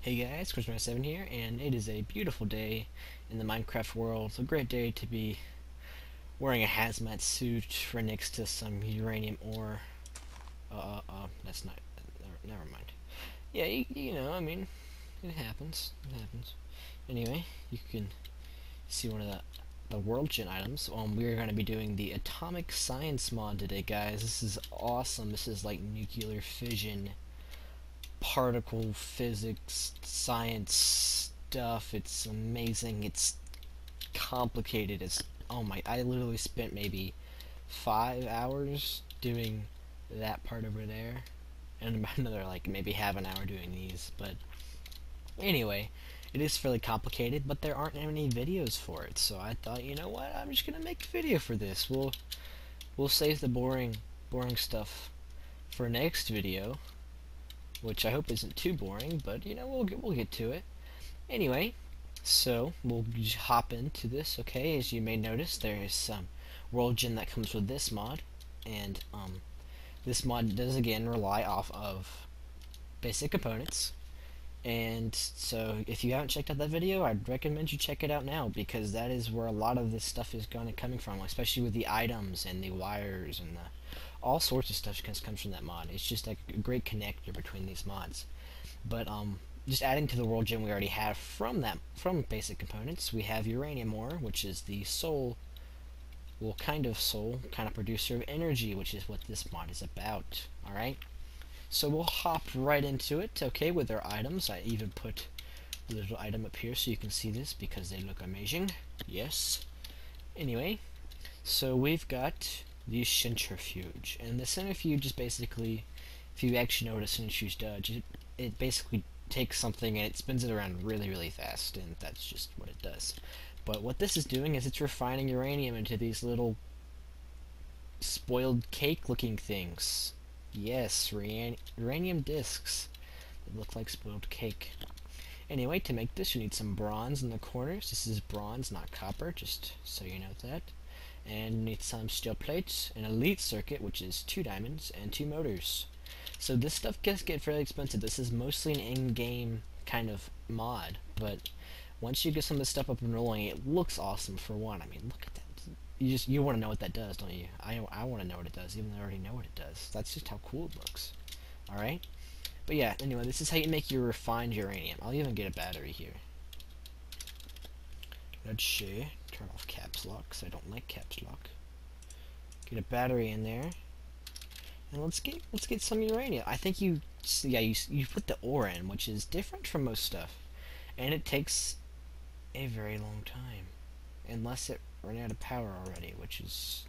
Hey guys, CornsyrupMinecraft here, and it is a beautiful day in the Minecraft world. It's a great day to be wearing a hazmat suit for next to some uranium ore. That's not. Never mind. Yeah, you know, I mean, it happens. It happens. Anyway, you can see one of the world gen items. We're going to be doing the atomic science mod today, guys. This is awesome. This is like nuclear fission, particle physics, science stuff. It's amazing. It's complicated as oh my! I literally spent maybe 5 hours doing that part over there, and another like maybe half an hour doing these. But anyway, it is fairly complicated, but there aren't any videos for it. So I thought, you know what? I'm just gonna make a video for this. We'll save the boring stuff for next video, which I hope isn't too boring, but you know, we'll get to it. Anyway, so we'll hop into this. Okay, as you may notice, there is some world gen that comes with this mod, and this mod does again rely off of basic components. And so if you haven't checked out that video, I'd recommend you check it out now, because that is where a lot of this stuff is coming from, especially with the items and the wires and all sorts of stuff comes from that mod. It's just like a great connector between these mods. But just adding to the world gem we already have from basic components, we have uranium ore, which is the kind of producer of energy, which is what this mod is about. Alright? So we'll hop right into it, okay, with our items. I even put a little item up here so you can see this, because they look amazing. Yes. Anyway, so we've got the centrifuge, and the centrifuge is basically, if you actually know what a centrifuge does, it basically takes something and it spins it around really fast, and that's just what it does. But what this is doing is it's refining uranium into these little spoiled cake looking things. Yes, uranium discs that look like spoiled cake. Anyway, to make this you need some bronze in the corners. This is bronze, not copper, just so you know that. And you need some steel plates, an elite circuit, which is 2 diamonds, and 2 motors. So this stuff does get fairly expensive. This is mostly an in-game kind of mod, but once you get some of this stuff up and rolling, it looks awesome for one. I mean, look at that. You want to know what that does, don't you? I want to know what it does, even though I already know what it does. That's just how cool it looks. Alright? But yeah, anyway, this is how you make your refined uranium. I'll even get a battery here. Let's see. Turn off caps lock, because I don't like caps lock. Get a battery in there. And let's get some uranium. I think you put the ore in, which is different from most stuff. And it takes a very long time. Unless it ran out of power already, which is,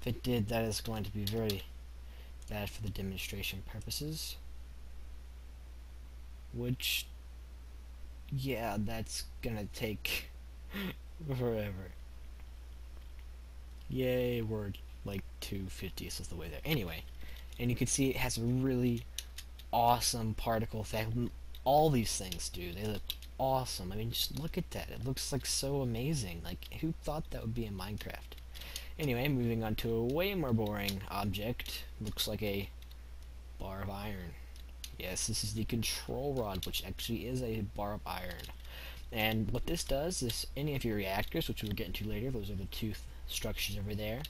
if it did, that is going to be very bad for the demonstration purposes. Which, yeah, that's gonna take forever. Yay, we're like 2/50th of the way there. Anyway, and you can see it has a really awesome particle effect. All these things do. They look awesome. I mean, just look at that. It looks like so amazing. Like, who thought that would be in Minecraft? Anyway, moving on to a way more boring object. Looks like a bar of iron. Yes, this is the control rod, which actually is a bar of iron. And what this does is any of your reactors, which we'll get into later, those are the two structures over there.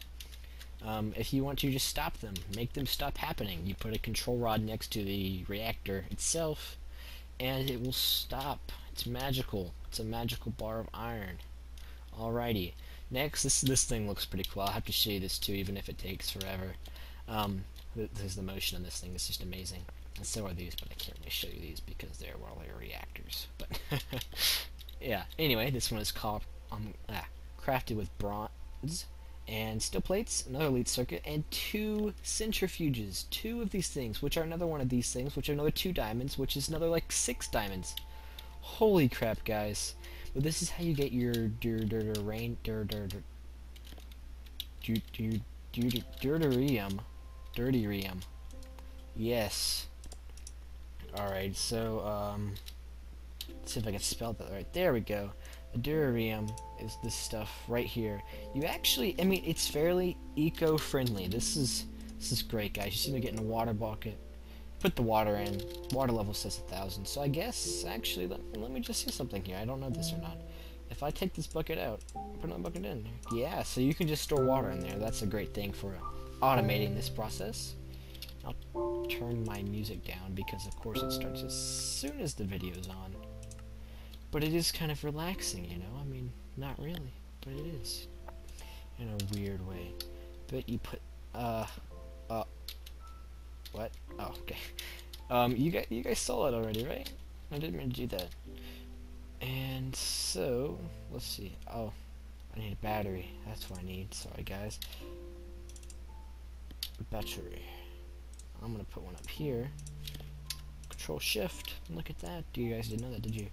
If you want to just stop them, make them stop happening, you put a control rod next to the reactor itself, and it will stop. It's magical. It's a magical bar of iron. Alrighty. Next, this thing looks pretty cool. I'll have to show you this too, even if it takes forever. There's the motion on this thing. It's just amazing. And so are these, but I can't really show you these because they're reactors. But yeah. Anyway, this one is called crafted with bronze and steel plates, another lead circuit, and 2 centrifuges. 2 of these things, which are another one of these things, which are another 2 diamonds, which is another like 6 diamonds. Holy crap, guys! But this is how you get your dirtirium. Yes. Alright, so let's see if I can spell that right. There we go. Dirtirium is this stuff right here. You actually, I mean, it's fairly eco-friendly. This is great, guys. You see me getting a water bucket, put the water in. Water level says 1,000. So I guess, actually, let me just see something here. I don't know this or not. If I take this bucket out, put another bucket in. Yeah, so you can just store water in there. That's a great thing for automating this process. I'll turn my music down because, of course, it starts as soon as the video is on. But it is kind of relaxing, you know? I mean, not really, but it is. In a weird way. But you put, what? Oh, okay. You guys saw it already, right? I didn't mean to do that. And so, let's see. Oh, I need a battery. That's what I need. Sorry, guys. Battery. I'm gonna put one up here. Control Shift. Look at that. You guys didn't know that, did you?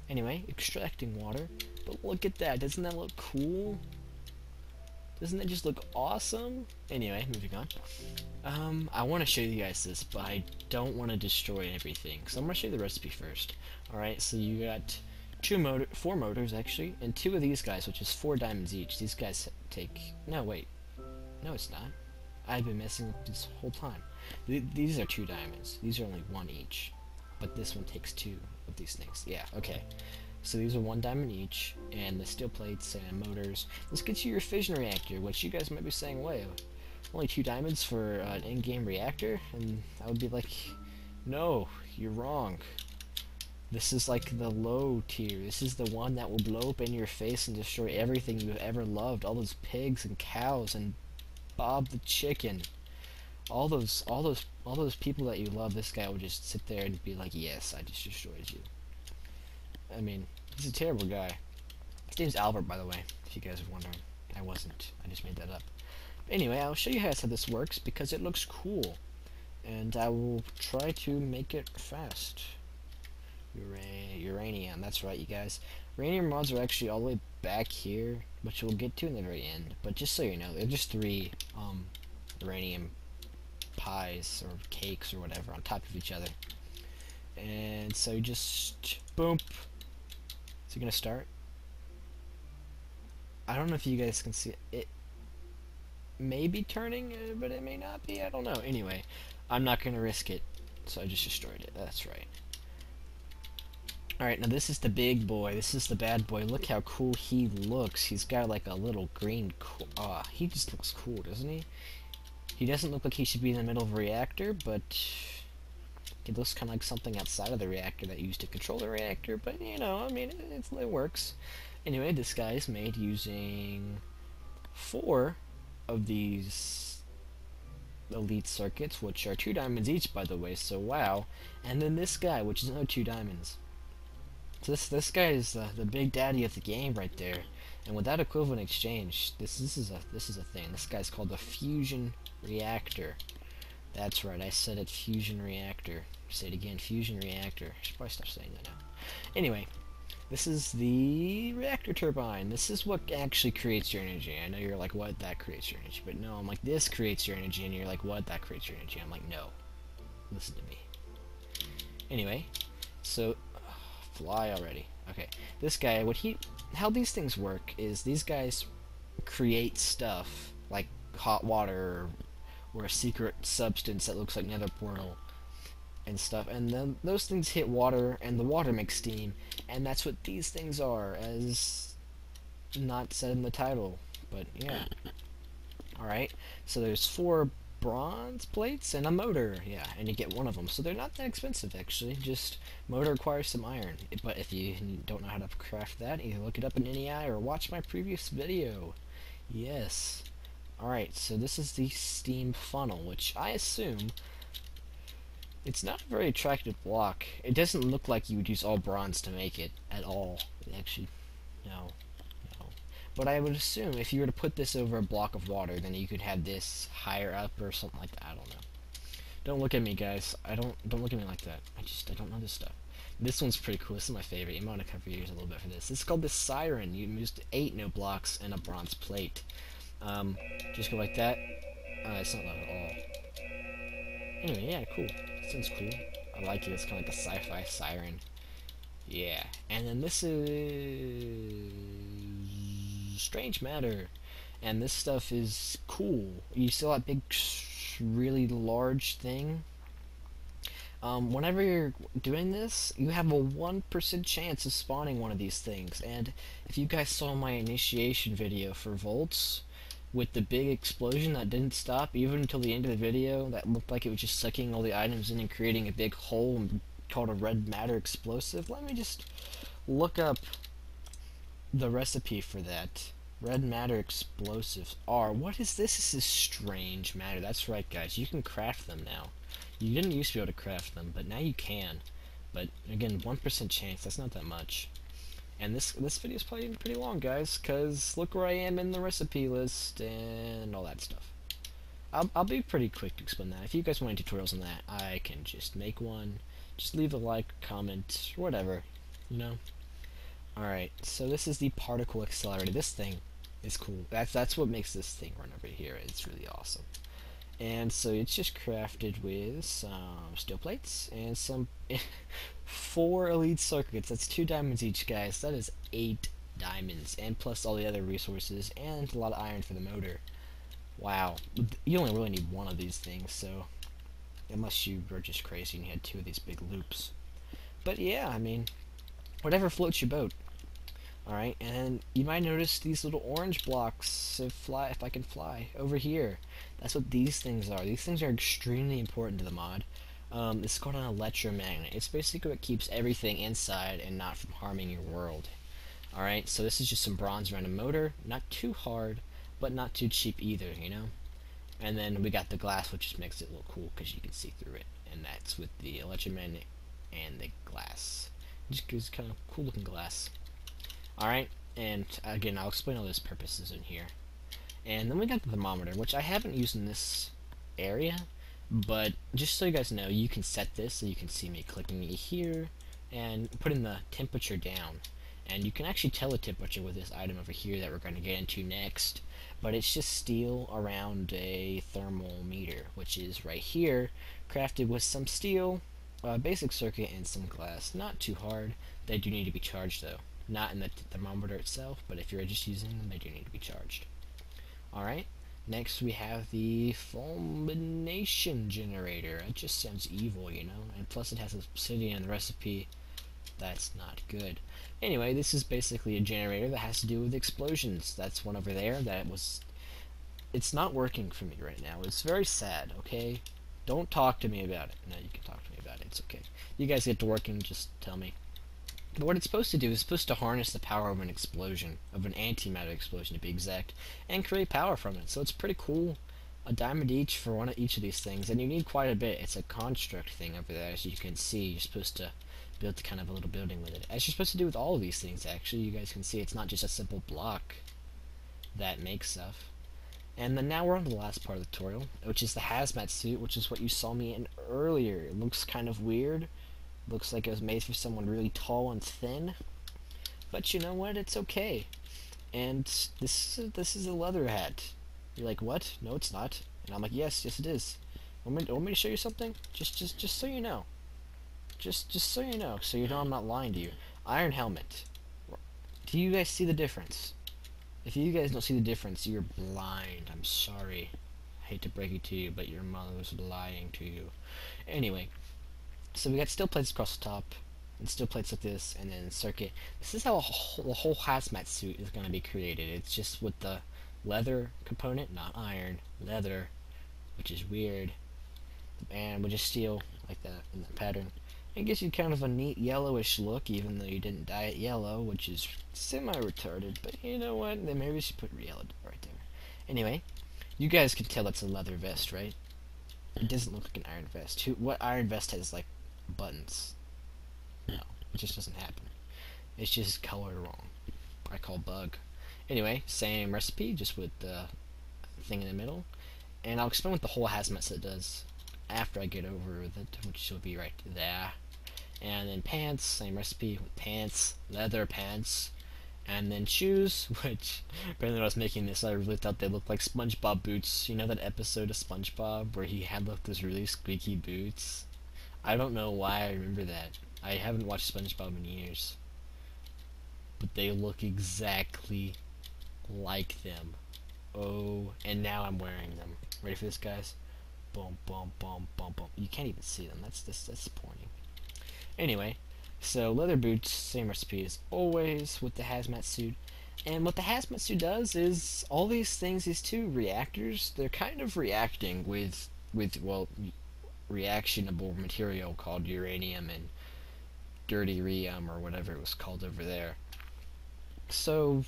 Anyway, extracting water. But look at that. Doesn't that look cool? Doesn't that just look awesome? Anyway, moving on. I want to show you guys this, but I don't want to destroy everything. So I'm going to show you the recipe first. Alright, so you got 4 motors, actually, and 2 of these guys, which is 4 diamonds each. These guys take... No, wait. No, it's not. I've been messing up this whole time. These are 2 diamonds. These are only 1 each. But this one takes 2 of these things. Yeah, okay. So these are 1 diamond each, and the steel plates and motors. This gets you your fission reactor, which you guys might be saying, wait, only 2 diamonds for an in-game reactor? And I would be like, no, you're wrong. This is like the low tier. This is the one that will blow up in your face and destroy everything you've ever loved. All those pigs and cows and Bob the chicken. All those people that you love, this guy will just sit there and be like, yes, I just destroyed you. I mean, he's a terrible guy. His name's Albert, by the way, if you guys are wondering. I wasn't. I just made that up. But anyway, I'll show you guys how this works because it looks cool. And I will try to make it fast. Uranium, that's right, you guys. Uranium rods are actually all the way back here, which we'll get to in the very end. But just so you know, they're just 3 uranium pies or cakes or whatever on top of each other. And so just boom. Is it gonna start? I don't know if you guys can see it. It may be turning, but it may not be. I don't know. Anyway, I'm not gonna risk it, so I just destroyed it. That's right. Alright, now this is the big boy. This is the bad boy. Look how cool he looks. He's got like a little green... he just looks cool, doesn't he? He doesn't look like he should be in the middle of a reactor, but... It looks kind of like something outside of the reactor that you used to control the reactor, but, you know, I mean, it works. Anyway, this guy is made using 4 of these elite circuits, which are 2 diamonds each, by the way, so wow. And then this guy, which is another 2 diamonds. So this guy is the big daddy of the game right there. And without equivalent exchange, this is a thing. This guy's called the fusion reactor. That's right, I said it, fusion reactor. Say it again, fusion reactor. I should probably stop saying that now. Anyway, this is the reactor turbine. This is what actually creates your energy. I know you're like, what, that creates your energy? But no, I'm like, this creates your energy, and you're like, what, that creates your energy? I'm like, no. Listen to me. Anyway, so, fly already. Okay, this guy, how these things work is these guys create stuff, like hot water, or a secret substance that looks like nether portal and stuff, and then those things hit water and the water makes steam, and that's what these things are, as not said in the title, but yeah. Alright, so there's 4 bronze plates and a motor, yeah, and you get 1 of them, so they're not that expensive actually, just motor requires some iron, but if you don't know how to craft that, either look it up in NEI or watch my previous video. Yes. Alright, so this is the steam funnel, which I assume it's not a very attractive block. It doesn't look like you would use all bronze to make it at all. Actually, no. But I would assume if you were to put this over a block of water, then you could have this higher up or something like that. I don't know. Don't look at me, guys. Don't look at me like that. I don't know this stuff. This one's pretty cool. This is my favorite. You might want to cover your ears a little bit for this. This is called the Siren. You used 8 no blocks and a bronze plate. Just go like that. It's not loud at all. Anyway, yeah, cool. Sounds cool. I like it. It's kind of like a sci-fi siren. Yeah. And then this is strange matter. And this stuff is cool. You see that big, really large thing? Whenever you're doing this, you have a 1% chance of spawning one of these things. And if you guys saw my initiation video for Voltz, with the big explosion that didn't stop even until the end of the video, that looked like it was just sucking all the items in and creating a big hole called a red matter explosive. Let me just look up the recipe for that. Red matter explosives are... What is this? This is strange matter. That's right, guys. You can craft them now. You didn't used to be able to craft them, but now you can. But, again, 1% chance. That's not that much. And this video is probably pretty long, guys, because look where I am in the recipe list and all that stuff. I'll be pretty quick to explain that. If you guys want any tutorials on that, I can just make one. Just leave a like, comment, whatever, you know. Alright, so this is the particle accelerator. This thing is cool. That's what makes this thing run over here. It's really awesome. And so it's just crafted with some steel plates and some 4 elite circuits. That's 2 diamonds each, guys. That is 8 diamonds, and plus all the other resources and a lot of iron for the motor. Wow, you only really need 1 of these things, so unless you were just crazy and you had 2 of these big loops. But yeah, I mean, whatever floats your boat. Alright, and you might notice these little orange blocks if I can fly over here. That's what these things are. These things are extremely important to the mod. It's called an electromagnet. It's basically what keeps everything inside and not from harming your world. Alright, so this is just some bronze around a motor. Not too hard, but not too cheap either, you know? And then we got the glass, which just makes it look cool because you can see through it. And that's with the electromagnet and the glass. It just gives kind of cool looking glass. Alright, and again, I'll explain all those purposes in here. And then we got the thermometer, which I haven't used in this area, but just so you guys know, you can set this so you can see me clicking it here and putting the temperature down. And you can actually tell the temperature with this item over here that we're going to get into next, but it's just steel around a thermometer, which is right here, crafted with some steel, basic circuit, and some glass. Not too hard. They do need to be charged though. Not in the thermometer itself, but if you're just using them, they do need to be charged. Alright, next we have the fulmination generator. It just sounds evil, you know, and plus it has obsidian in the recipe. That's not good. Anyway, this is basically a generator that has to do with explosions. That's one over there that it's not working for me right now. It's very sad, okay? Don't talk to me about it. No, you can talk to me about it. It's okay. You guys get to work and just tell me. But what it's supposed to do is supposed to harness the power of an explosion, of an antimatter explosion to be exact, and create power from it. So it's pretty cool. A diamond each for each of these things, and you need quite a bit. It's a construct thing over there, as you can see. You're supposed to build kind of a little building with it. As you're supposed to do with all of these things, actually. You guys can see it's not just a simple block that makes stuff. And then now we're on to the last part of the tutorial, which is the hazmat suit, which is what you saw me in earlier. It looks kind of weird. Looks like it was made for someone really tall and thin, but you know what? It's okay. And this is a leather hat. You're like, what? No, it's not. And I'm like, yes, it is. Want me to show you something? Just so you know. Just so you know, I'm not lying to you. Iron helmet. Do you guys see the difference? If you guys don't see the difference, you're blind. I'm sorry. I hate to break it to you, but your mother was lying to you. Anyway. So we got steel plates across the top, and steel plates like this, and then circuit. This is how the whole hazmat suit is going to be created. It's just with the leather component, not iron, leather, which is weird, and with just steel like that in that pattern. It gives you kind of a neat yellowish look, even though you didn't dye it yellow, which is semi-retarded, but you know what? Then maybe we should put yellow right there. Anyway, you guys can tell that's a leather vest, right? It doesn't look like an iron vest. What iron vest has, like, buttons? No, it just doesn't happen. It's just colored wrong. I call bug. Anyway, same recipe, just with the thing in the middle. And I'll explain what the whole hazmat set does after I get over with it, which will be right there. And then pants, same recipe with pants, leather pants. And then shoes, which apparently when I was making this, I really thought they looked like SpongeBob boots. You know that episode of SpongeBob where he had like those really squeaky boots? I don't know why I remember that. I haven't watched SpongeBob in years. But they look exactly like them. Oh, and now I'm wearing them. Ready for this, guys? boom, boom, boom, boom, boom. You can't even see them. That's disappointing. Anyway, so leather boots, same recipe as always with the hazmat suit. And what the hazmat suit does is all these things, these two reactors, they're kind of reacting with well, reactionable material called uranium and dirty rhenium or whatever it was called over there. So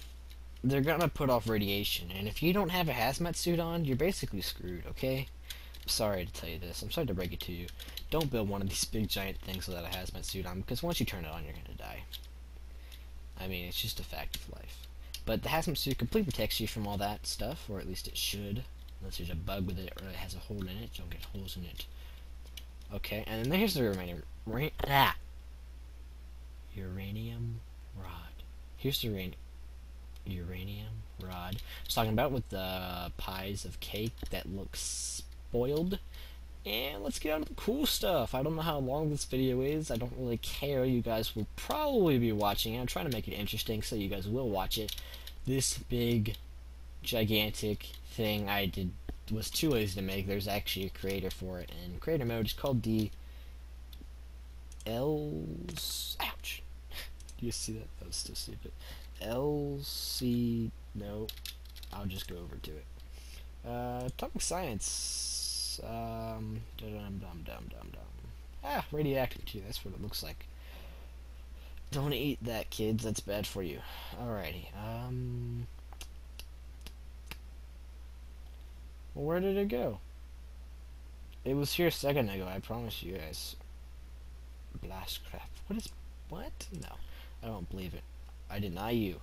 they're gonna put off radiation, and if you don't have a hazmat suit on, you're basically screwed, okay? I'm sorry to tell you this. I'm sorry to break it to you. Don't build one of these big giant things without a hazmat suit on, because once you turn it on, you're gonna die. I mean, it's just a fact of life. But the hazmat suit completely protects you from all that stuff, or at least it should. Unless there's a bug with it, or it has a hole in it. Don't get holes in it. Okay, and then here's the uranium rod. Here's the uranium rod. I was talking about with the pies of cake that looks spoiled. And let's get on to the cool stuff. I don't know how long this video is. I don't really care. You guys will probably be watching it. I'm trying to make it interesting so you guys will watch it. This big, gigantic thing I did was too lazy to make. There's actually a creator for it, and creator mode is called the ouch. Do you see that? That was so stupid. LC. No, I'll just go over to it. Talking science. Radioactive too. That's what it looks like. Don't eat that, kids. That's bad for you. Alrighty. Well, where did it go? It was here a second ago. I promise you guys. Blast crap. What? No, I don't believe it. I deny you.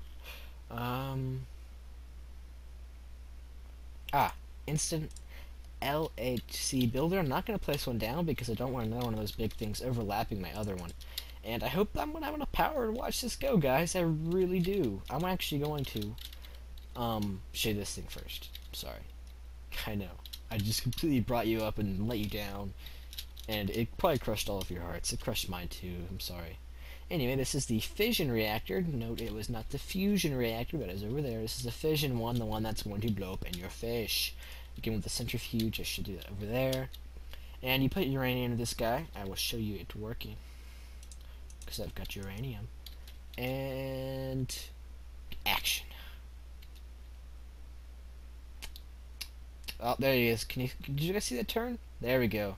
Instant LHC builder. I'm not going to place one down because I don't want another one of those big things overlapping my other one. And I hope I'm going to have enough power to watch this go, guys. I really do. I'm actually going to show you this thing first. Sorry. I know. I just completely brought you up and let you down. And it probably crushed all of your hearts. It crushed mine too. I'm sorry. Anyway, this is the fission reactor. Note it was not the fusion reactor, but it's over there. This is the fission one, the one that's going to blow up in your fish. Again, with the centrifuge, I should do that over there. And you put uranium into this guy. I will show you it working, because I've got uranium. And action. Oh, there he is. Did you guys see that turn? There we go.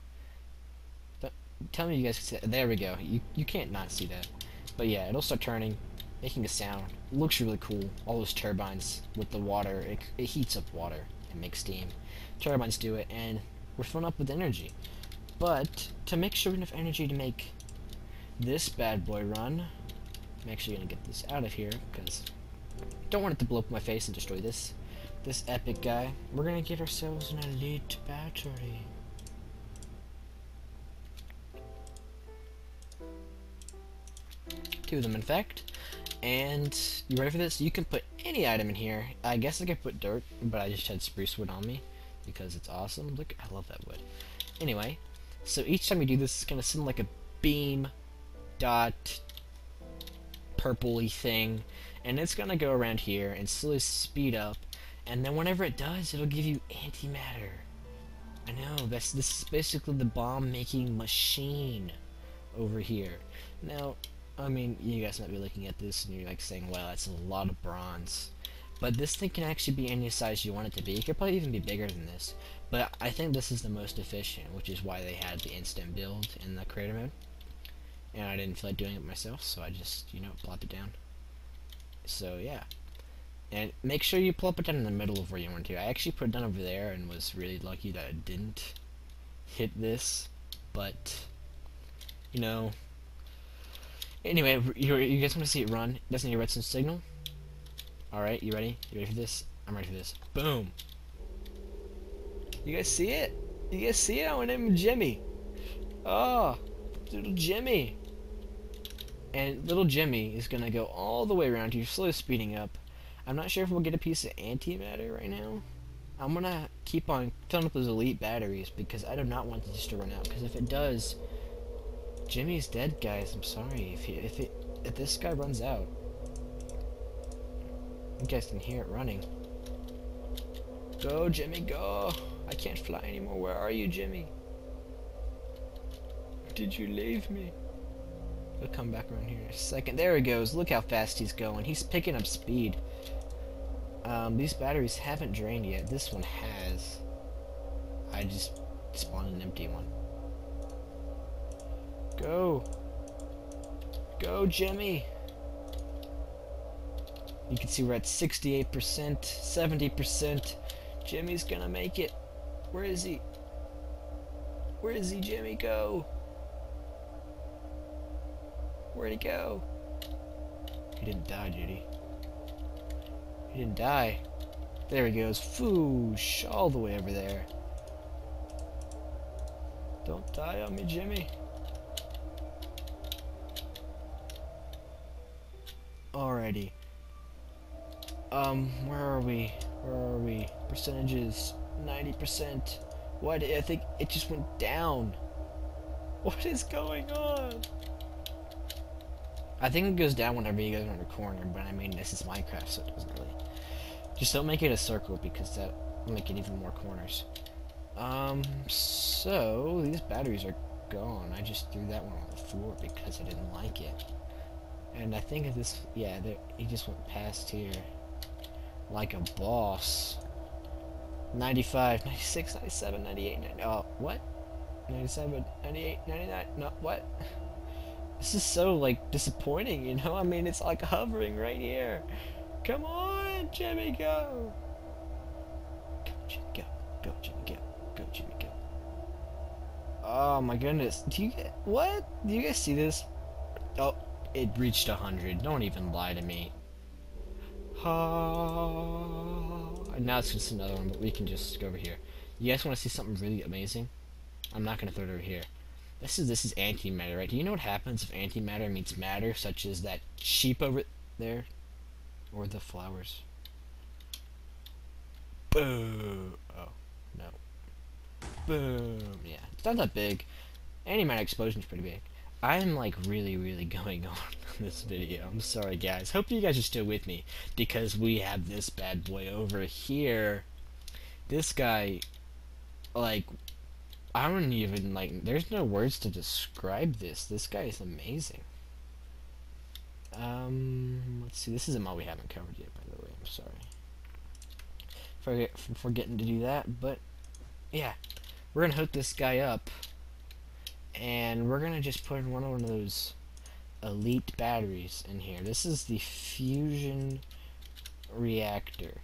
Tell me you guys can see that. There we go. You can't not see that. But yeah, it'll start turning, making a sound. It looks really cool. All those turbines with the water, it heats up water and makes steam. Turbines do it, and we're filling up with energy. But to make sure we have enough energy to make this bad boy run, I'm actually gonna get this out of here because I don't want it to blow up my face and destroy this epic guy. We're gonna get ourselves an elite battery. Two of them, in fact. And you ready for this? You can put any item in here. I guess I could put dirt, but I just had spruce wood on me because it's awesome. Look, I love that wood. Anyway, so each time you do this, it's gonna send like a beam dot purpley thing, and it's gonna go around here and slowly speed up. And then whenever it does, it'll give you antimatter. I know, this is basically the bomb-making machine over here. Now, I mean, you guys might be looking at this and you're like saying, wow, that's a lot of bronze. But this thing can actually be any size you want it to be. It could probably even be bigger than this. But I think this is the most efficient, which is why they had the instant build in the creator mode. And I didn't feel like doing it myself, so I just, you know, plopped it down. So, yeah. And make sure you plop it down in the middle of where you want to. I actually put it down over there and was really lucky that it didn't hit this. But, you know. Anyway, you guys want to see it run? It doesn't need a redstone signal. Alright, you ready? You ready for this? I'm ready for this. Boom! You guys see it? You guys see it? I want to name him Jimmy. Oh, little Jimmy. And little Jimmy is going to go all the way around here, slowly speeding up. I'm not sure if we'll get a piece of antimatter right now. I'm going to keep on filling up those elite batteries because I do not want this to run out. Because if it does, Jimmy's dead, guys. I'm sorry. If this guy runs out, you guys can hear it running. Go, Jimmy, go! I can't fly anymore. Where are you, Jimmy? Did you leave me? He'll come back around here in a second. There he goes. Look how fast he's going. He's picking up speed. These batteries haven't drained yet. This one has. I just spawned an empty one. Go. Go, Jimmy. You can see we're at 68%, 70%. Jimmy's gonna make it. Where is he? Where is he, Jimmy? Go. Where'd he go? He didn't die, did he? He didn't die. There he goes. Foosh. All the way over there. Don't die on me, Jimmy. Alrighty. Where are we? Where are we? Percentages. 90%. What? I think it just went down. What is going on? I think it goes down whenever you guys are in a corner, but I mean, this is Minecraft, so it doesn't really. Just don't make it a circle, because that will make it even more corners. So these batteries are gone. I just threw that one on the floor because I didn't like it. And I think this, yeah, he just went past here like a boss. 95, 96, 97, 98, 90, oh, what? 97, 98, 99, no, what? This is so, like, disappointing, you know? I mean, it's like hovering right here. Come on, Jimmy, go! Go, Jimmy, go. Go, Jimmy, go. Go, Jimmy, go. Oh, my goodness. Do you get, what? Do you guys see this? Oh, it reached 100. Don't even lie to me. Now it's just another one, but we can just go over here. You guys want to see something really amazing? I'm not going to throw it over here. This is antimatter, right? Do you know what happens if antimatter meets matter, such as that sheep over there? Or the flowers? Boom! Oh, no. Boom! Yeah, it's not that big. Antimatter explosion's pretty big. I'm like really going on this video. I'm sorry, guys. Hope you guys are still with me, because we have this bad boy over here. This guy, like, I don't even, like, there's no words to describe this. This guy is amazing. Let's see. This is a mod we haven't covered yet, by the way. I'm sorry for forgetting to do that, but yeah, we're gonna hook this guy up. And we're gonna just put one of those elite batteries in here. This is the fusion reactor.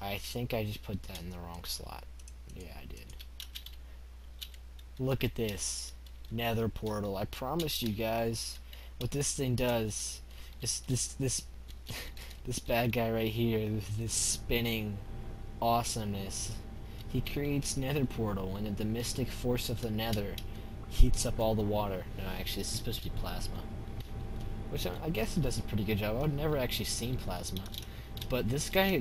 I think I just put that in the wrong slot. Yeah, I did. Look at this nether portal. I promised you guys what this thing does. This bad guy right here, this spinning awesomeness. He creates nether portal, and the mystic force of the nether heats up all the water. No, actually, this is supposed to be plasma. Which I guess it does a pretty good job. I've never actually seen plasma. But this guy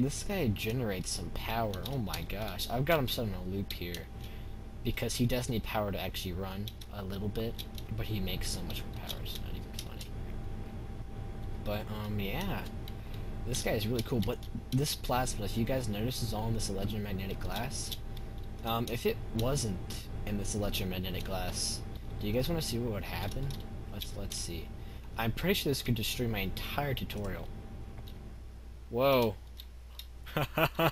generates some power. Oh my gosh. I've got him set on a loop here, because he does need power to actually run a little bit, but he makes so much more power, it's not even funny. But, yeah. This guy is really cool, but this plasma, if you guys notice, is all in this electromagnetic glass. If it wasn't in this electromagnetic glass, do you guys want to see what would happen? Let's see. I'm pretty sure this could destroy my entire tutorial. Whoa.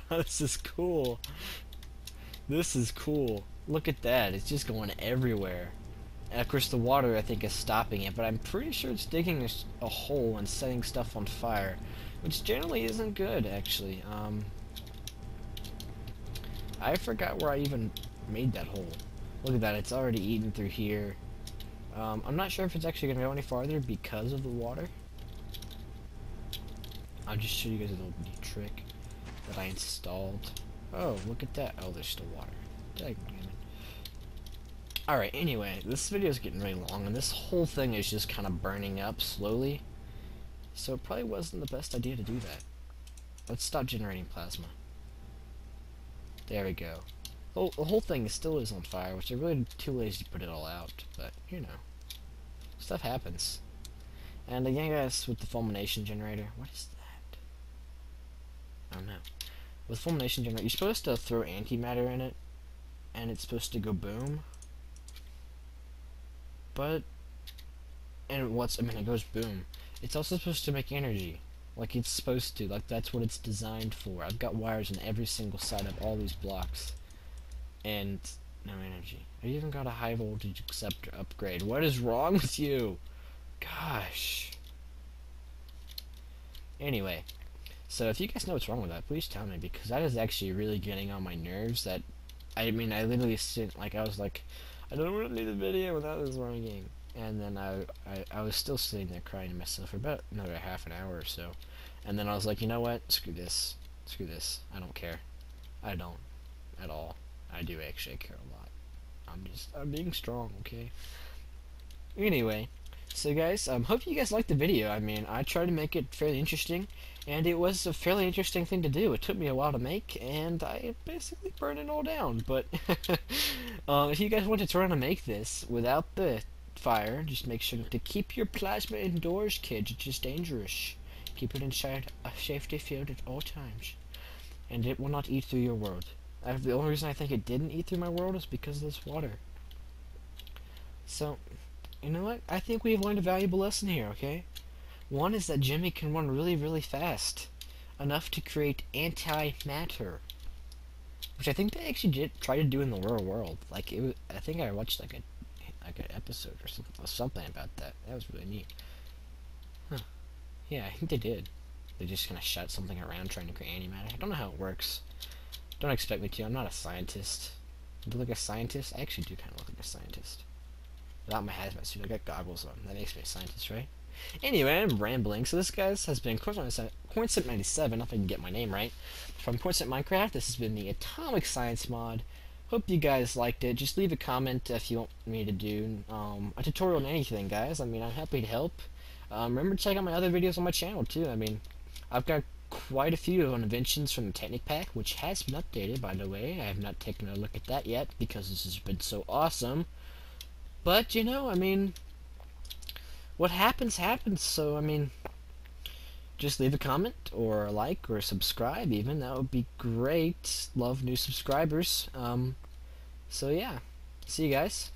This is cool. This is cool. Look at that. It's just going everywhere. And of course the water, I think, is stopping it, but I'm pretty sure it's digging a hole and setting stuff on fire, which generally isn't good, actually. I forgot where I even made that hole. Look at that, it's already eaten through here. I'm not sure if it's actually going to go any farther because of the water. I'll just show you guys a little trick that I installed. Oh, look at that. Oh, there's still water. Alright, anyway, this video is getting really long, and this whole thing is just kind of burning up slowly. So it probably wasn't the best idea to do that. Let's stop generating plasma. There we go. Oh, the whole thing still is on fire, which I'm really too lazy to put it all out, but, you know. Stuff happens. And again, guys, with the fulmination generator, what is that? I don't know. With fulmination generator, you're supposed to throw antimatter in it, and it's supposed to go boom. But, and I mean, it goes boom. It's also supposed to make energy. Like it's supposed to. Like that's what it's designed for. I've got wires on every single side of all these blocks. And no energy. I even got a high voltage acceptor upgrade. What is wrong with you? Gosh. Anyway, so if you guys know what's wrong with that, please tell me, because that is actually really getting on my nerves. That, I mean, I literally sit, like, I was like, I don't want to do the video without this working. And then I was still sitting there crying to myself for about another half an hour or so. And then I was like, you know what? Screw this. Screw this. I don't care. I don't. At all. I do actually care a lot. I'm being strong, okay? Anyway, so guys, hope you guys liked the video. I mean, I tried to make it fairly interesting, and it was a fairly interesting thing to do. It took me a while to make, and I basically burned it all down. But if you guys wanted to try to make this without the fire, just make sure to keep your plasma indoors, kids. It's just dangerous. Keep it inside a safety field at all times, and it will not eat through your world. The only reason I think it didn't eat through my world is because of this water. So, you know what? I think we've learned a valuable lesson here, okay? One is that Jimmy can run really, really fast. Enough to create antimatter. Which I think they actually did try to do in the real world. Like, I think I watched like an episode or something about that. That was really neat. Huh. Yeah, I think they did. They just kind of shot something around trying to create antimatter. I don't know how it works. Don't expect me to. I'm not a scientist. Do I look like a scientist? I actually do kind of look like a scientist. Without my hazmat suit, I got goggles on. That makes me a scientist, right? Anyway, I'm rambling. So this, guys, has been CornsyrupMinecraft, if I can get my name right. From CornsyrupMinecraft, this has been the Atomic Science mod. Hope you guys liked it. Just leave a comment if you want me to do a tutorial on anything, guys. I mean, I'm happy to help. Remember to check out my other videos on my channel, too. I mean, I've got quite a few inventions from the Technic Pack, which has been updated, by the way. I have not taken a look at that yet, because this has been so awesome. But, you know, I mean, what happens, happens. So, I mean, just leave a comment, or a like, or subscribe even. That would be great. Love new subscribers. So, yeah. See you guys.